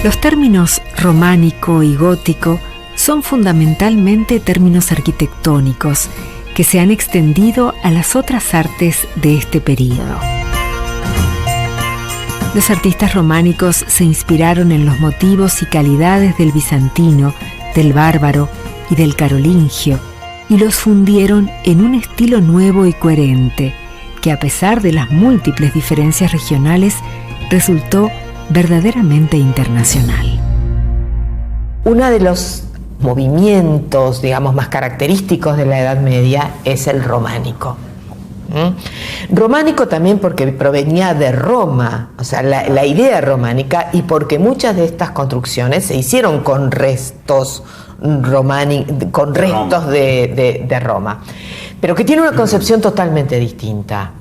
Los términos románico y gótico son fundamentalmente términos arquitectónicos que se han extendido a las otras artes de este período. Los artistas románicos se inspiraron en los motivos y calidades del bizantino, del bárbaro y del carolingio y los fundieron en un estilo nuevo y coherente que, a pesar de las múltiples diferencias regionales, resultó verdaderamente internacional. Uno de los movimientos, digamos, más característicos de la Edad Media es el románico. Románico también porque provenía de Roma, o sea, la idea románica, y porque muchas de estas construcciones se hicieron con restos de Roma, pero que tiene una concepción totalmente distinta.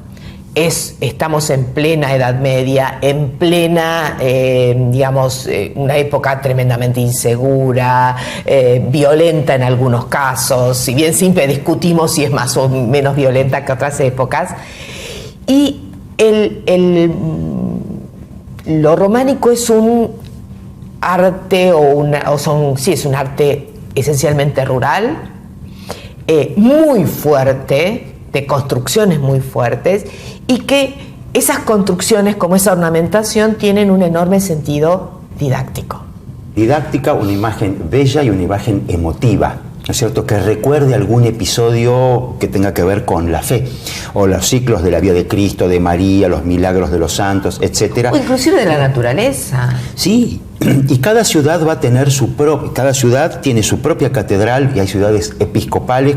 Estamos en plena Edad Media, en plena, una época tremendamente insegura, violenta en algunos casos, si bien siempre discutimos si es más o menos violenta que otras épocas. Y lo románico es un arte, es un arte esencialmente rural, muy fuerte, de construcciones muy fuertes, y que esas construcciones, como esa ornamentación, tienen un enorme sentido didáctico. Didáctica, una imagen bella y una imagen emotiva, ¿no es cierto?, que recuerde algún episodio que tenga que ver con la fe, o los ciclos de la vida de Cristo, de María, los milagros de los santos, etc. O inclusive de la naturaleza. Sí, y cada ciudad va a tener cada ciudad tiene su propia catedral, y hay ciudades episcopales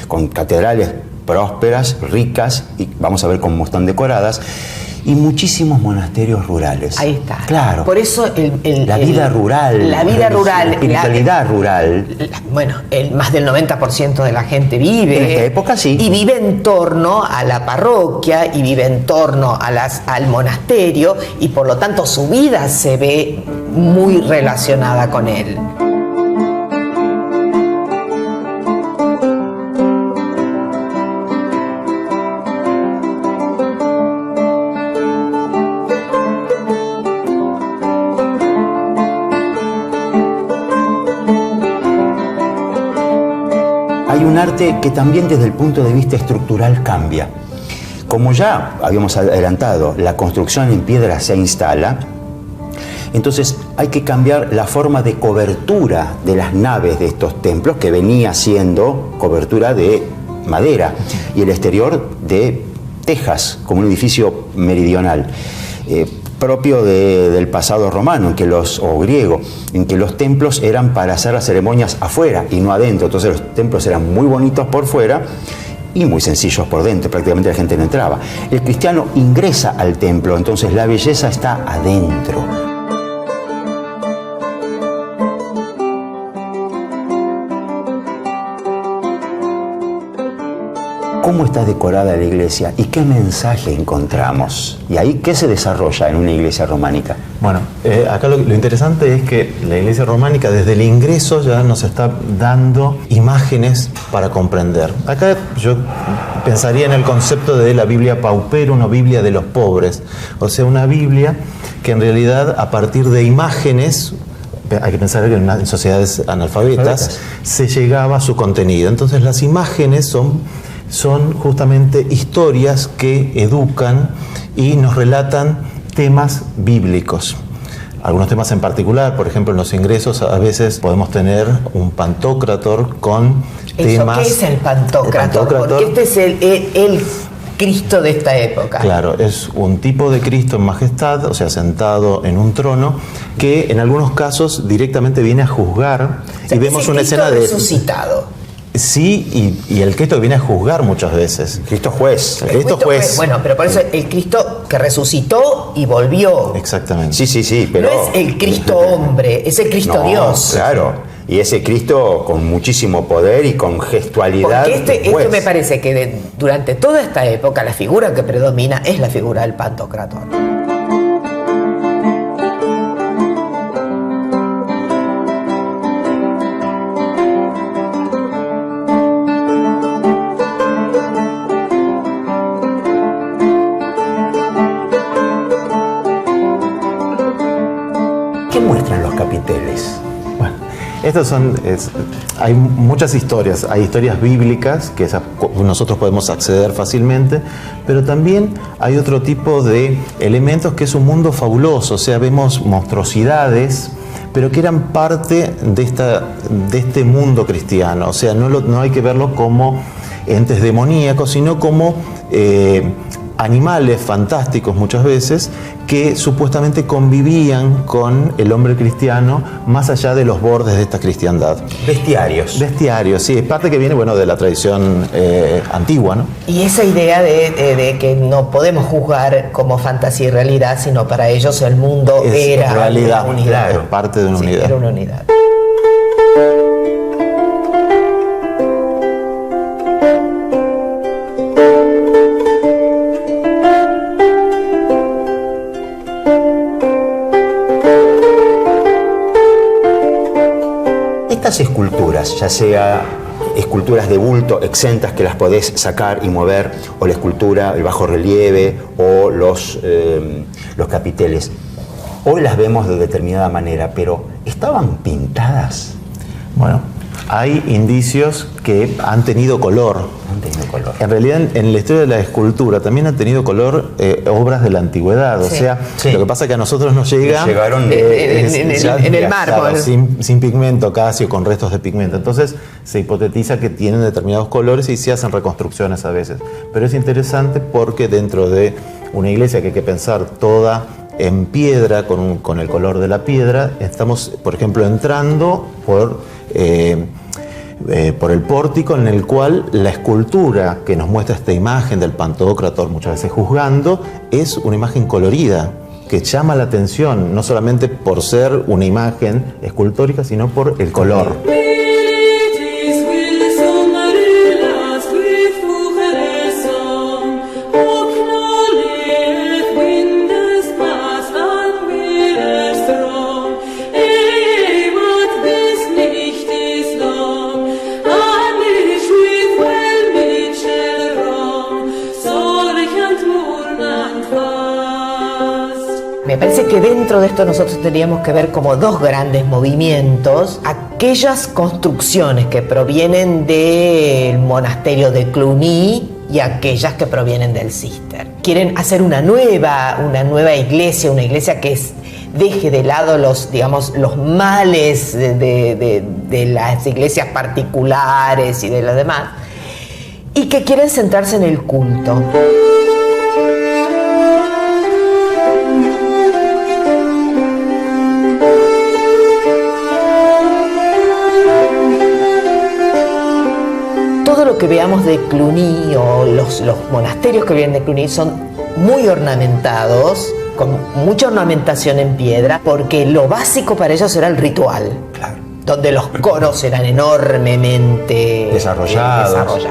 con catedrales prósperas, ricas, y vamos a ver cómo están decoradas, y muchísimos monasterios rurales. Ahí está. Claro. Por eso la vida rural, la espiritualidad rural. Más del 90% de la gente vive. En esta época sí. Y vive en torno a la parroquia, y vive en torno al monasterio, y por lo tanto su vida se ve muy relacionada con él. Hay un arte que también desde el punto de vista estructural cambia. Como ya habíamos adelantado, la construcción en piedra se instala, entonces hay que cambiar la forma de cobertura de las naves de estos templos, que venía siendo cobertura de madera, y el exterior de tejas, como un edificio meridional. Propio del pasado romano o griego, en que los templos eran para hacer las ceremonias afuera y no adentro. Entonces los templos eran muy bonitos por fuera y muy sencillos por dentro, prácticamente la gente no entraba. El cristiano ingresa al templo, entonces la belleza está adentro. ¿Cómo está decorada la iglesia y qué mensaje encontramos? Y ahí, ¿qué se desarrolla en una iglesia románica? Bueno, acá lo interesante es que la iglesia románica desde el ingreso ya nos está dando imágenes para comprender. Acá yo pensaría en el concepto de la Biblia paupera, una Biblia de los pobres. O sea, una Biblia que en realidad a partir de imágenes, hay que pensar que en sociedades analfabetas se llegaba a su contenido. Entonces las imágenes son justamente historias que educan y nos relatan temas bíblicos. Algunos temas en particular, por ejemplo, en los ingresos a veces podemos tener un pantocrator con temas... ¿Qué es el pantocrator? Porque este es el Cristo de esta época. Claro, es un tipo de Cristo en majestad, o sea, sentado en un trono, que en algunos casos directamente viene a juzgar, y vemos una escena de... resucitado. Sí, y el Cristo que viene a juzgar muchas veces. Cristo juez. El Cristo juez. Bueno, pero por eso el Cristo que resucitó y volvió. Exactamente. Sí, pero... No es el Cristo hombre, es el Cristo Dios. Claro, y ese Cristo con muchísimo poder y con gestualidad. Porque esto me parece que durante toda esta época la figura que predomina es la figura del pantocrator. capiteles? Bueno, hay muchas historias, hay historias bíblicas que nosotros podemos acceder fácilmente, pero también hay otro tipo de elementos que es un mundo fabuloso, o sea, vemos monstruosidades, pero que eran parte de este mundo cristiano, o sea, no hay que verlo como entes demoníacos, sino como animales fantásticos muchas veces que supuestamente convivían con el hombre cristiano más allá de los bordes de esta cristiandad. Bestiarios. Bestiarios, sí, es parte que viene, bueno, de la tradición antigua, ¿no? Y esa idea de que no podemos juzgar como fantasía y realidad, sino para ellos el mundo era realidad, una unidad. Claro, parte de una unidad. Era una unidad. Estas esculturas, ya sea esculturas de bulto exentas que las podés sacar y mover, o la escultura, el bajo relieve o los capiteles, hoy las vemos de determinada manera, pero ¿estaban pintadas? Bueno, hay indicios que han tenido color. En realidad, en la historia de la escultura también han tenido color obras de la antigüedad. O sea, lo que pasa es que a nosotros nos llega... Llegaron en el mármol. Sin pigmento casi, o con restos de pigmento. Entonces, se hipotetiza que tienen determinados colores y se hacen reconstrucciones a veces. Pero es interesante porque dentro de una iglesia que hay que pensar toda en piedra, con el color de la piedra, estamos, por ejemplo, entrando por el pórtico en el cual la escultura que nos muestra esta imagen del Pantocrátor, muchas veces juzgando, es una imagen colorida que llama la atención, no solamente por ser una imagen escultórica, sino por el color. Me parece que dentro de esto nosotros tendríamos que ver como dos grandes movimientos, aquellas construcciones que provienen del monasterio de Cluny y aquellas que provienen del Císter. Quieren hacer una nueva iglesia, una iglesia que deje de lado los males de las iglesias particulares y de lo demás, y que quieren centrarse en el culto. Todo lo que veamos de Cluny o los monasterios que vienen de Cluny son muy ornamentados, con mucha ornamentación en piedra, porque lo básico para ellos era el ritual, claro, donde los coros eran enormemente desarrollados.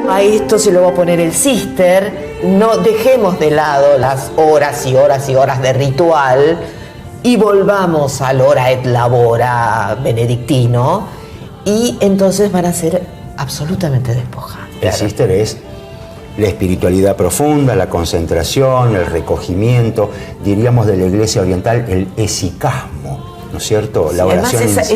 A esto se lo va a poner el Císter. No dejemos de lado las horas y horas y horas de ritual y volvamos al hora et labora benedictino, y entonces van a ser absolutamente despojados. El Císter es la espiritualidad profunda, la concentración, el recogimiento, diríamos de la Iglesia Oriental, el esicasmo, ¿no es cierto? La oración además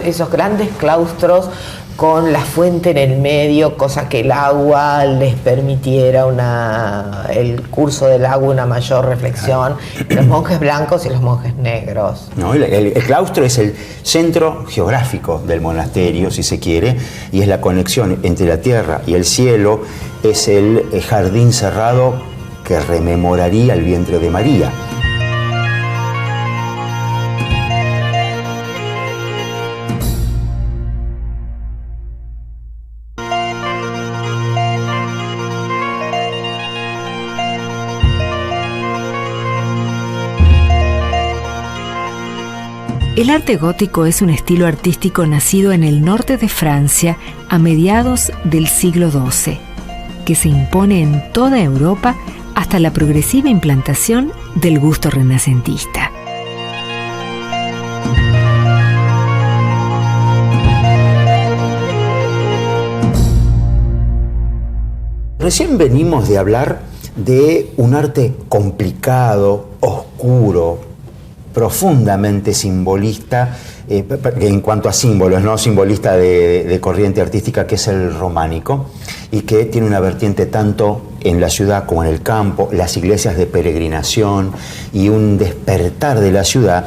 esos grandes claustros con la fuente en el medio, cosa que el agua les permitiera el curso del agua, una mayor reflexión, los monjes blancos y los monjes negros. No, el claustro es el centro geográfico del monasterio, si se quiere, y es la conexión entre la tierra y el cielo, es el jardín cerrado que rememoraría el vientre de María. El arte gótico es un estilo artístico nacido en el norte de Francia a mediados del siglo XII, que se impone en toda Europa hasta la progresiva implantación del gusto renacentista. Recién venimos de hablar de un arte complicado, oscuro, profundamente simbolista, en cuanto a símbolos, no simbolista de corriente artística, que es el románico, y que tiene una vertiente tanto en la ciudad como en el campo, las iglesias de peregrinación y un despertar de la ciudad.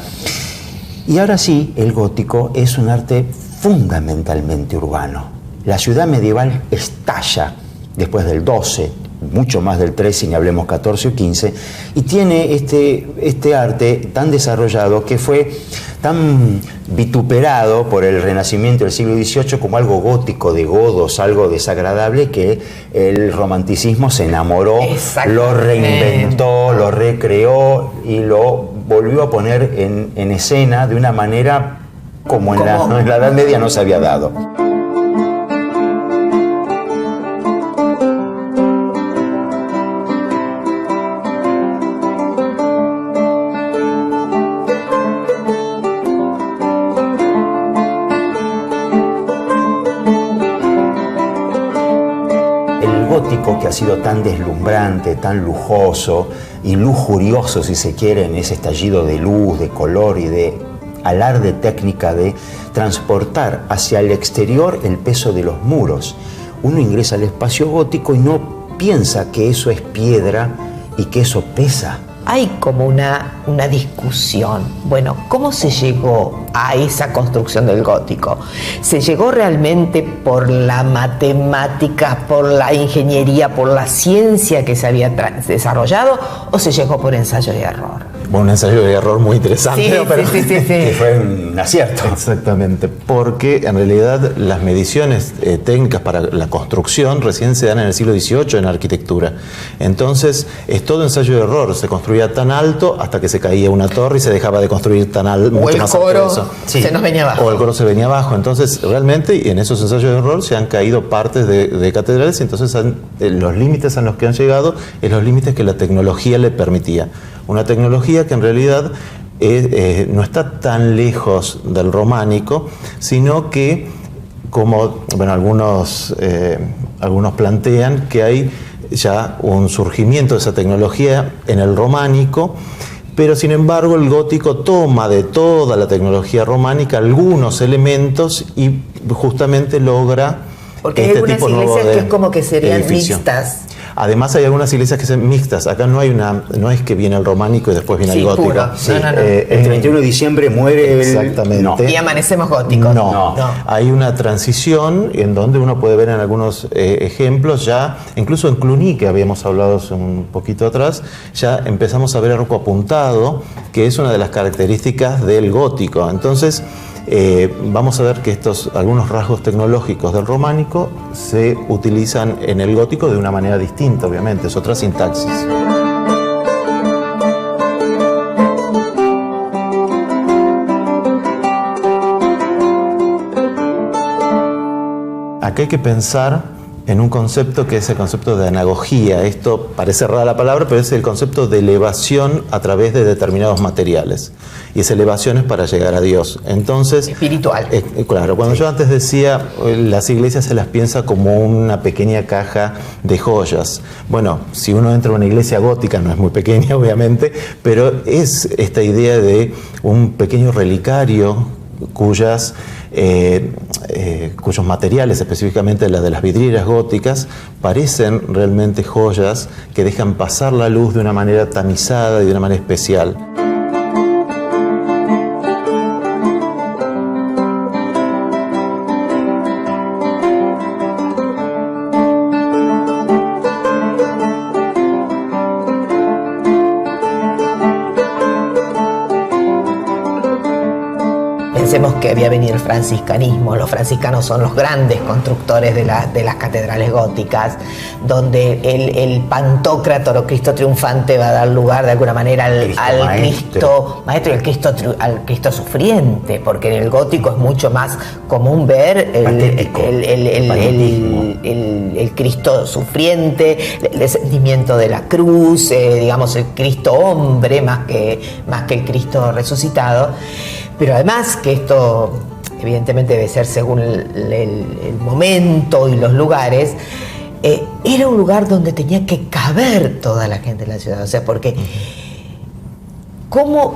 Y ahora sí, el gótico es un arte fundamentalmente urbano. La ciudad medieval estalla después del 12, mucho más del 13, ni hablemos 14 o 15, y tiene este arte tan desarrollado que fue tan vituperado por el Renacimiento del siglo XVIII como algo gótico, de godos, algo desagradable, que el romanticismo se enamoró, lo reinventó, lo recreó y lo volvió a poner en escena de una manera como en la Edad Media no se había dado. Que ha sido tan deslumbrante, tan lujoso y lujurioso, si se quiere, en ese estallido de luz, de color y de alarde técnica de transportar hacia el exterior el peso de los muros. Uno ingresa al espacio gótico y no piensa que eso es piedra y que eso pesa. Hay como una discusión. Bueno, ¿cómo se llegó a esa construcción del gótico? ¿Se llegó realmente por la matemática, por la ingeniería, por la ciencia que se había desarrollado, o se llegó por ensayo y error? Bueno, un ensayo de error muy interesante. Sí, ¿no? Pero que fue un acierto. Exactamente, porque en realidad las mediciones técnicas para la construcción recién se dan en el siglo XVIII en arquitectura. Entonces es todo ensayo de error, se construía tan alto hasta que se caía una torre y se dejaba de construir tan alto. O el coro se nos venía abajo. O el coro se venía abajo. Entonces realmente en esos ensayos de error se han caído partes de catedrales y entonces los límites a los que han llegado es los límites que la tecnología le permitía. Una tecnología que en realidad no está tan lejos del románico, sino que, como bueno, algunos plantean, que hay ya un surgimiento de esa tecnología en el románico, pero sin embargo el gótico toma de toda la tecnología románica algunos elementos y justamente logra porque hay algunas iglesias que es como que serían mixtas. Además hay algunas iglesias que son mixtas. Acá no es que viene el románico y después viene el gótico. Puro. Sí. No. El 31 de diciembre muere exactamente. Y amanecemos góticos. No. Hay una transición en donde uno puede ver en algunos ejemplos ya, incluso en Cluny, que habíamos hablado hace un poquito atrás, ya empezamos a ver arco apuntado, que es una de las características del gótico. Entonces, vamos a ver que algunos rasgos tecnológicos del románico se utilizan en el gótico de una manera distinta, obviamente, es otra sintaxis. Acá hay que pensar en un concepto que es el concepto de anagogía. Esto parece rara la palabra, pero es el concepto de elevación a través de determinados materiales. Y esa elevación es para llegar a Dios. Entonces, espiritual. Claro, cuando yo antes decía, las iglesias se las piensa como una pequeña caja de joyas. Bueno, si uno entra a una iglesia gótica, no es muy pequeña obviamente, pero es esta idea de un pequeño relicario cuyos materiales, específicamente la de las vidrieras góticas, parecen realmente joyas que dejan pasar la luz de una manera tamizada y de una manera especial. Pensemos que había venido el franciscanismo. Los franciscanos son los grandes constructores de las catedrales góticas, donde el Pantocrátor o Cristo triunfante va a dar lugar de alguna manera al Cristo maestro y al Cristo sufriente, porque en el gótico es mucho más común ver el Cristo sufriente, el descendimiento de la cruz, digamos el Cristo hombre más que el Cristo resucitado. Pero además que esto evidentemente debe ser según el momento y los lugares, era un lugar donde tenía que caber toda la gente de la ciudad. O sea, porque ¿cómo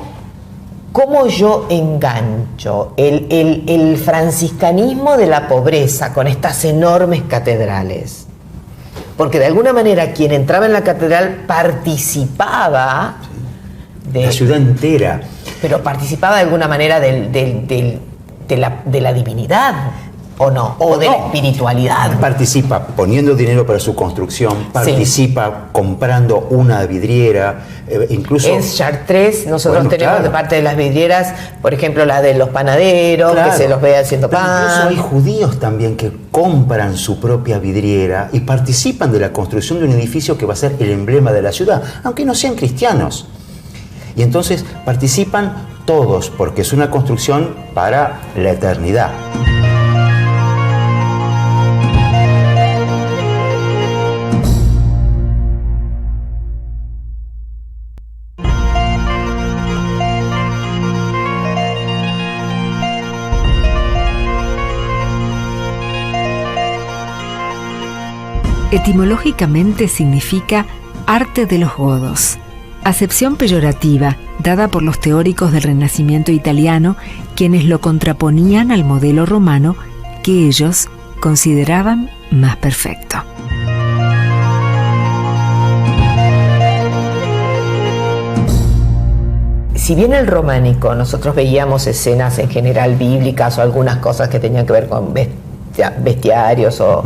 yo engancho el franciscanismo de la pobreza con estas enormes catedrales? Porque de alguna manera quien entraba en la catedral participaba de la ciudad entera. Pero participaba de alguna manera de la divinidad, ¿o no? O de la espiritualidad. Participa poniendo dinero para su construcción, participa comprando una vidriera, incluso... En Chartres nosotros tenemos de parte de las vidrieras, por ejemplo, la de los panaderos, que se los ve haciendo pan. Incluso hay judíos también que compran su propia vidriera y participan de la construcción de un edificio que va a ser el emblema de la ciudad, aunque no sean cristianos. Y entonces participan todos, porque es una construcción para la eternidad. Etimológicamente significa arte de los godos, acepción peyorativa dada por los teóricos del Renacimiento italiano, quienes lo contraponían al modelo romano que ellos consideraban más perfecto. Si bien el románico nosotros veíamos escenas en general bíblicas o algunas cosas que tenían que ver con bestiarios, o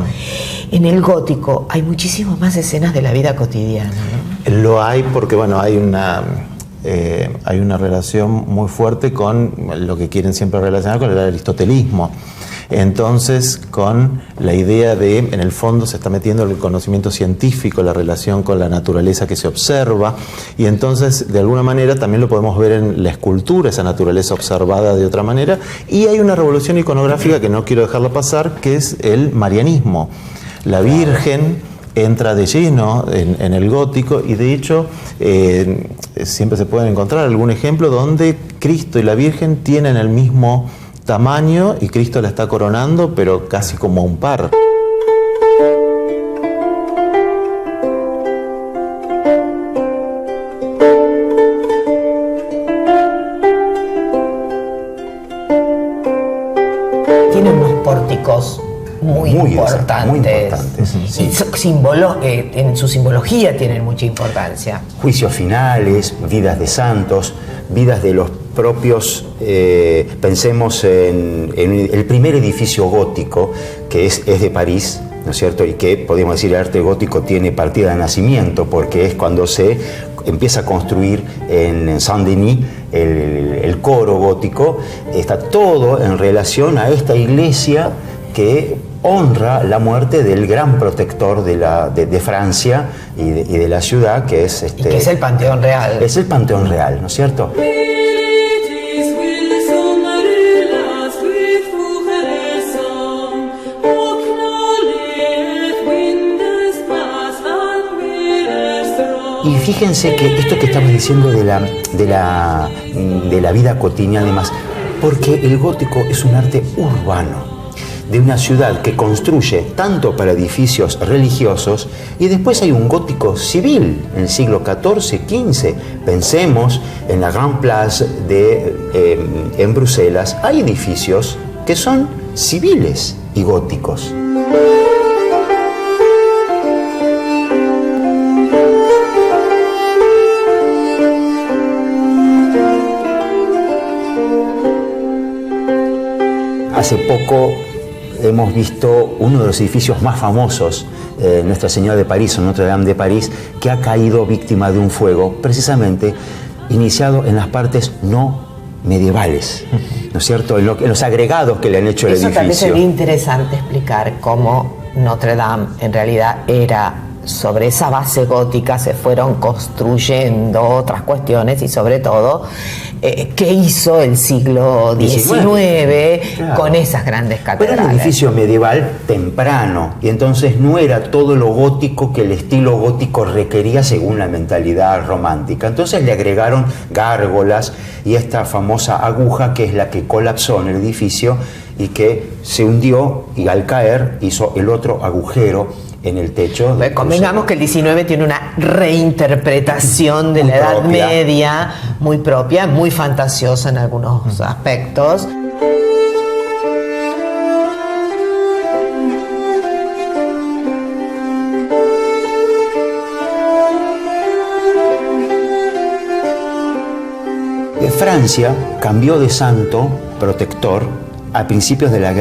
en el gótico hay muchísimas más escenas de la vida cotidiana, ¿no? Lo hay porque, bueno, hay una relación muy fuerte con lo que quieren siempre relacionar con el aristotelismo. Entonces, con la idea de, en el fondo, se está metiendo el conocimiento científico, la relación con la naturaleza que se observa, y entonces, de alguna manera, también lo podemos ver en la escultura, esa naturaleza observada de otra manera, y hay una revolución iconográfica que no quiero dejarla pasar, que es el marianismo. La Virgen entra de lleno en el gótico, y de hecho siempre se pueden encontrar algún ejemplo donde Cristo y la Virgen tienen el mismo tamaño y Cristo la está coronando, pero casi como un par. Tiene unos pórticos muy importantes. Sí. Y en su simbología tienen mucha importancia. Juicios finales, vidas de santos, vidas de los propios, pensemos en el primer edificio gótico, que es de París, ¿no es cierto? Y que podemos decir el arte gótico tiene partida de nacimiento, porque es cuando se empieza a construir en Saint-Denis el coro gótico. Está todo en relación a esta iglesia que honra la muerte del gran protector de Francia y de la ciudad, que es y que es el Panteón Real. Es el Panteón Real, ¿no es cierto? Y fíjense que esto que estamos diciendo de la vida cotidiana y demás, porque el gótico es un arte urbano, de una ciudad que construye tanto para edificios religiosos, y después hay un gótico civil en el siglo XIV, XV. Pensemos en la Grand Place en Bruselas, hay edificios que son civiles y góticos. Hace poco hemos visto uno de los edificios más famosos, Nuestra Señora de París o Notre Dame de París, que ha caído víctima de un fuego, precisamente iniciado en las partes no medievales, ¿no es cierto?, en los agregados que le han hecho el edificio. Eso también sería interesante explicar cómo Notre Dame en realidad era, sobre esa base gótica se fueron construyendo otras cuestiones y sobre todo qué hizo el siglo XIX claro, con esas grandes catedrales. Pero era un edificio medieval temprano y entonces no era todo lo gótico que el estilo gótico requería según la mentalidad romántica. Entonces le agregaron gárgolas y esta famosa aguja que es la que colapsó en el edificio y que se hundió y al caer hizo el otro agujero en el techo. Convengamos que el 19 tiene una reinterpretación de la Edad Media muy propia, muy fantasiosa en algunos aspectos. Francia cambió de santo protector a principios de la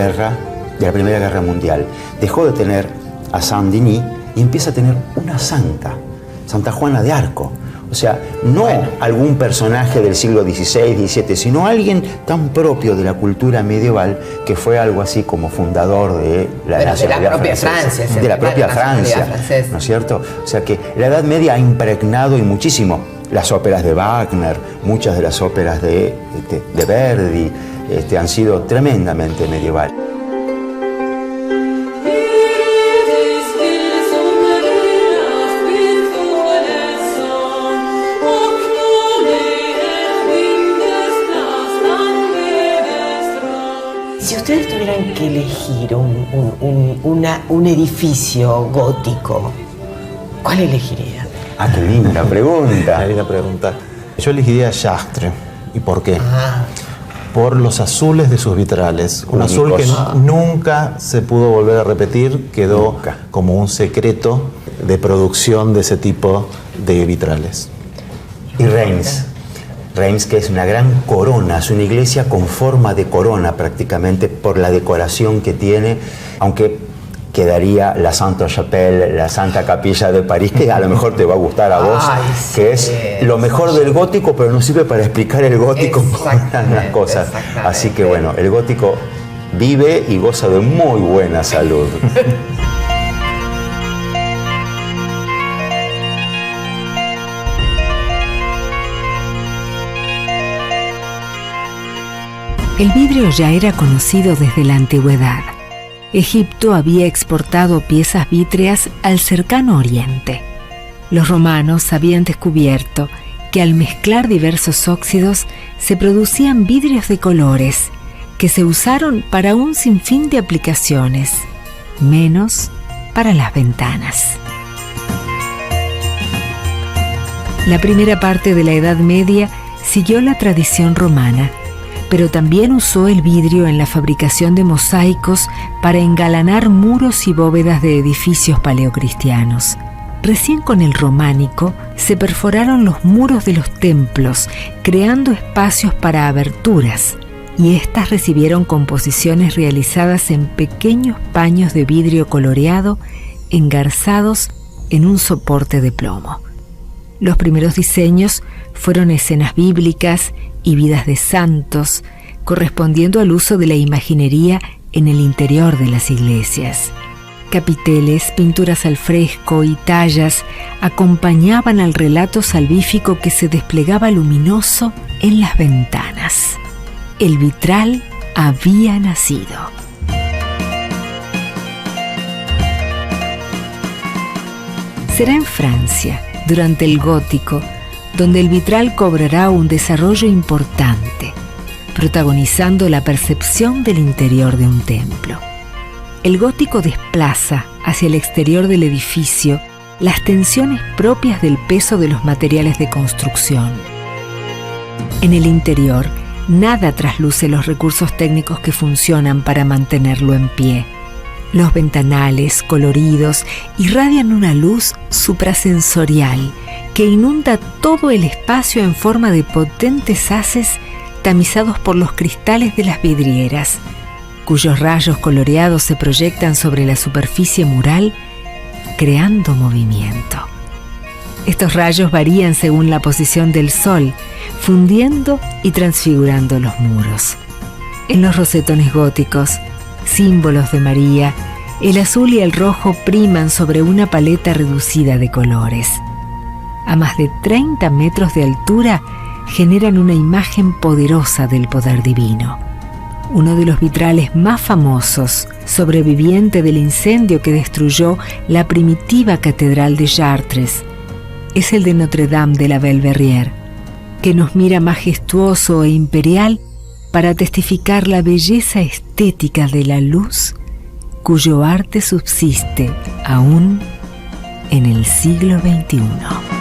Primera Guerra Mundial. Dejó de tener a Saint-Denis y empieza a tener una santa, Santa Juana de Arco. O sea, no algún personaje del siglo XVI, XVII, sino alguien tan propio de la cultura medieval que fue algo así como fundador de la nacionalidad francesa. De la propia Francia, ¿no es cierto? O sea que la Edad Media ha impregnado y muchísimo las óperas de Wagner, muchas de las óperas de Verdi, han sido tremendamente medievales. Si ustedes tuvieran que elegir un edificio gótico, ¿cuál elegirían? Ah, qué linda pregunta. Qué linda pregunta. Yo elegiría Chartres. ¿Y por qué? Por los azules de sus vitrales. Un azul que nunca se pudo volver a repetir, quedó como un secreto de producción de ese tipo de vitrales. Y Reims. Reims, que es una gran corona, es una iglesia con forma de corona prácticamente por la decoración que tiene, aunque quedaría la Sainte-Chapelle, la Santa Capilla de París, que a lo mejor te va a gustar a vos, que es lo mejor del gótico, pero no sirve para explicar el gótico las cosas. Así que bueno, el gótico vive y goza de muy buena salud. El vidrio ya era conocido desde la antigüedad. Egipto había exportado piezas vítreas al cercano Oriente. Los romanos habían descubierto que al mezclar diversos óxidos se producían vidrios de colores que se usaron para un sinfín de aplicaciones, menos para las ventanas. La primera parte de la Edad Media siguió la tradición romana, pero también usó el vidrio en la fabricación de mosaicos para engalanar muros y bóvedas de edificios paleocristianos. Recién con el románico se perforaron los muros de los templos, creando espacios para aberturas, y éstas recibieron composiciones realizadas en pequeños paños de vidrio coloreado engarzados en un soporte de plomo. Los primeros diseños fueron escenas bíblicas y vidas de santos, correspondiendo al uso de la imaginería en el interior de las iglesias. Capiteles, pinturas al fresco y tallas acompañaban al relato salvífico que se desplegaba luminoso en las ventanas. El vitral había nacido. Será en Francia, durante el gótico, donde el vitral cobrará un desarrollo importante, protagonizando la percepción del interior de un templo. El gótico desplaza hacia el exterior del edificio las tensiones propias del peso de los materiales de construcción. En el interior, nada trasluce los recursos técnicos que funcionan para mantenerlo en pie. Los ventanales coloridos irradian una luz suprasensorial que inunda todo el espacio en forma de potentes haces tamizados por los cristales de las vidrieras, cuyos rayos coloreados se proyectan sobre la superficie mural, creando movimiento. Estos rayos varían según la posición del sol, fundiendo y transfigurando los muros. En los rosetones góticos, símbolos de María, el azul y el rojo priman sobre una paleta reducida de colores. A más de 30 metros de altura, generan una imagen poderosa del poder divino. Uno de los vitrales más famosos, sobreviviente del incendio que destruyó la primitiva catedral de Chartres, es el de Notre-Dame de la Belle-Verrière, que nos mira majestuoso e imperial para testificar la belleza estética de la luz, cuyo arte subsiste aún en el siglo XXI.